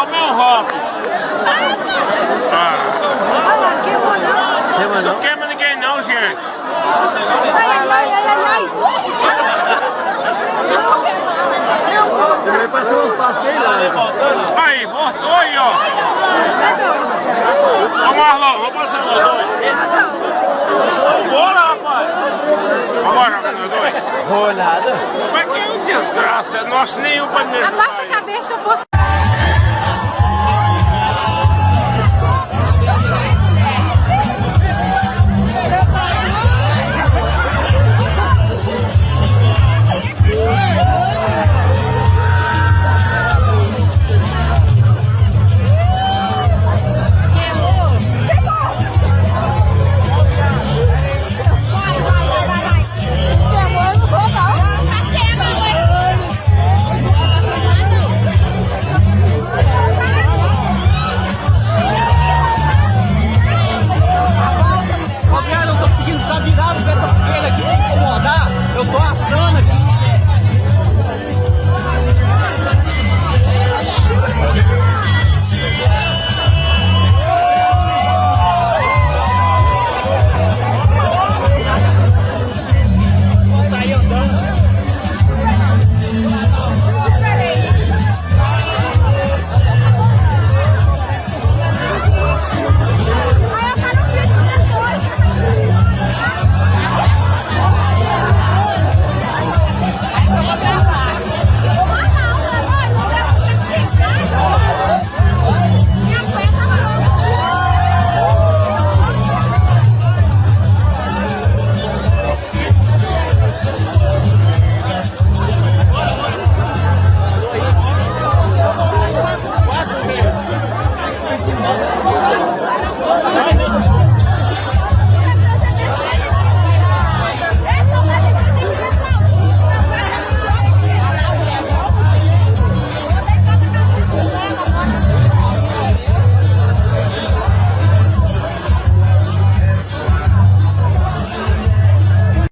o meu hobby. Olha lá, queimou não. Queima Não não? queima ninguém não, gente. Ai. Também passou uns passeios lá. Aí, voltou aí, ó. Ô Marlon, vamos passar nós dois. Bora, rapaz. Vambora, nós dois. Rolada. Como é que é desgraça? É nosso nenhum pra me Abaixa a cabeça um pouco.